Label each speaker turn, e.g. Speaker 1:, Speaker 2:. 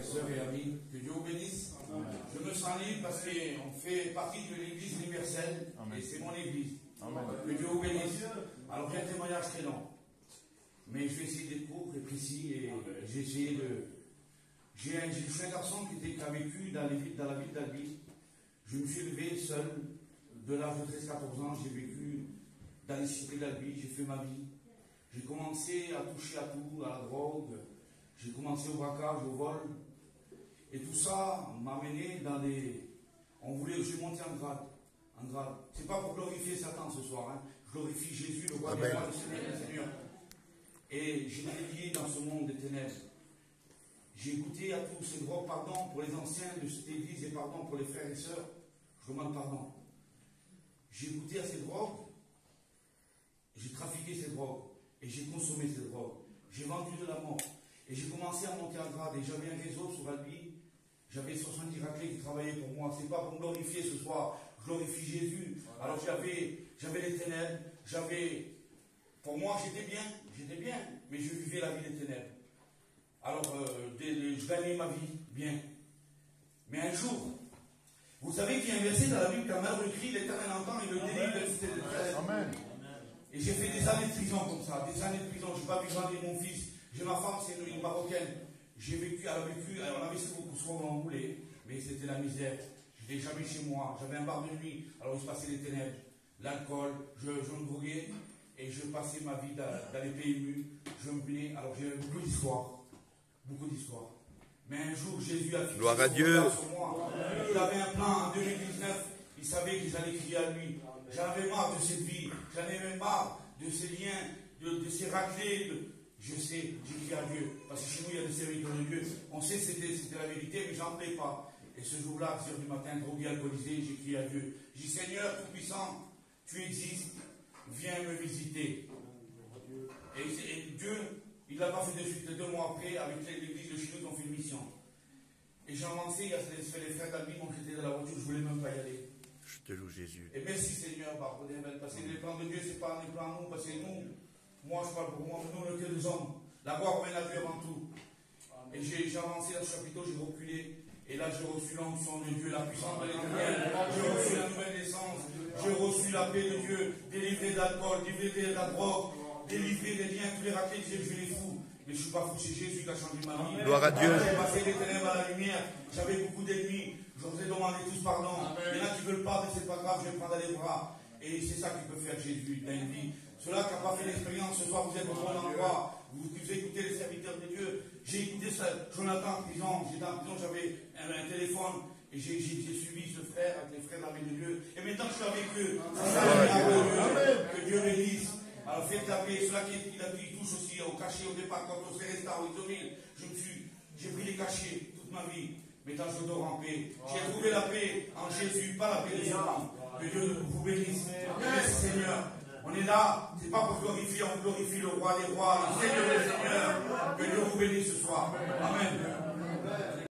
Speaker 1: sœurs et amis, que Dieu vous bénisse. Amen. Je me sens libre parce qu'on fait partie de l'Église universelle. Amen. Et c'est mon Église. Amen. Que Dieu vous bénisse. Alors j'ai un témoignage très long, mais je vais essayer d'être court et précis et j'ai essayé de... Je suis un garçon qui a vécu dans la ville d'Albi. Je me suis levé seul de l'âge de 13-14 ans, j'ai vécu dans les cités d'Albi, j'ai fait ma vie. J'ai commencé à toucher à tout, à la drogue, j'ai commencé au braquage, au vol. Et tout ça m'a mené dans des... je suis monté en grade. C'est pas pour glorifier Satan ce soir, hein. Je glorifie Jésus, le roi des rois, le Seigneur. Et j'ai été lié dans ce monde des ténèbres. J'ai goûté à tous ces drogues, pardon pour les anciens de cette église et pardon pour les frères et sœurs. Je demande pardon. J'ai goûté à ces drogues, j'ai trafiqué ces drogues, et j'ai consommé ces drogues. J'ai vendu de la mort, et j'ai commencé à monter en grade, et j'avais un réseau sur Albi. J'avais 70 raclés qui travaillaient pour moi. C'est pas pour me glorifier ce soir, je glorifie Jésus. Alors j'avais les ténèbres, pour moi j'étais bien, mais je vivais la vie des ténèbres. Alors je gagnais ma vie, bien. Mais un jour, vous savez qu'il y a un verset dans la Bible, quand malheureux crie, l'Éternel entend et le délivre de toutes les détresses. Amen. Et j'ai fait des années de prison comme ça, des années de prison. Je n'ai pas pu grandir mon fils. J'ai ma femme, c'est une Marocaine. Elle a vécu, on avait beaucoup souvent l'enroulé, mais c'était la misère. Je n'étais jamais chez moi, j'avais un bar de nuit, alors il se passait les ténèbres, l'alcool, je me droguais, et je passais ma vie dans les PMU, je me plais, alors j'ai beaucoup d'histoires. Mais un jour, Jésus a fixé
Speaker 2: Gloire à Dieu.
Speaker 1: Sur moi. Il avait un plan en 2019, il savait qu'ils allaient crier à lui. J'en avais marre de cette vie, j'en avais marre de ces liens, de ces raclés. Je sais, j'ai crié à Dieu, parce que chez nous, il y a des serviteurs de Dieu. On sait que c'était la vérité, mais j'en plais pas. Et ce jour-là, à 6h du matin, drogué, alcoolisé, j'ai crié à Dieu. J'ai dit, Seigneur Tout-Puissant, tu existes, viens me visiter. Et Dieu, il ne l'a pas fait de suite. 2 mois après, avec l'église de chez nous, ils ont fait une mission. Et j'ai avancé, il y a les frères d'Albi, donc j'étais dans la voiture, je ne voulais même pas y aller.
Speaker 2: Je te loue Jésus.
Speaker 1: Et merci Seigneur, parce que les plans de Dieu, ce n'est pas les plans de nous, parce que nous, moi je parle pour moi, nous on est que des hommes. La gloire revient à Dieu avant tout. Et j'ai avancé dans ce chapitre, j'ai reculé. Et là j'ai reçu l'onction de Dieu, la puissance de l'Éternel. J'ai reçu la nouvelle naissance. J'ai reçu la paix de Dieu, délivré d'alcool, délivré de la drogue, délivré des liens, tous les raclés, je les fous. Mais je ne suis pas fou, c'est Jésus qui a changé ma vie.
Speaker 2: Gloire à Dieu.
Speaker 1: J'ai passé des ténèbres à la lumière, j'avais beaucoup d'ennemis, je vous ai demandé tous pardon. Il y en a qui ne veulent pas, mais ce n'est pas grave, je vais prendre les bras. Et c'est ça qui peut faire Jésus dans une vie. Ceux-là qui n'ont pas fait l'expérience, ce soir vous êtes au bon endroit, vous écoutez les serviteurs de Dieu. J'ai écouté ça, Jonathan en prison, j'étais en prison, j'avais un téléphone, et j'ai suivi ce frère avec les frères de l'armée de Dieu. Et maintenant je suis avec eux. Que Dieu bénisse. Alors faites la paix, ceux-là qui touchent aussi au cachet, au départ, quand on s'est resté au isolé, j'ai pris les cachets toute ma vie. Maintenant je dors en paix. J'ai trouvé la paix en Jésus, pas la paix de ce monde. Que Dieu vous bénisse. Merci Seigneur. On est là, c'est pas pour glorifier, on glorifie le roi des rois, le Seigneur des seigneurs. Que Dieu vous bénisse ce soir. Amen.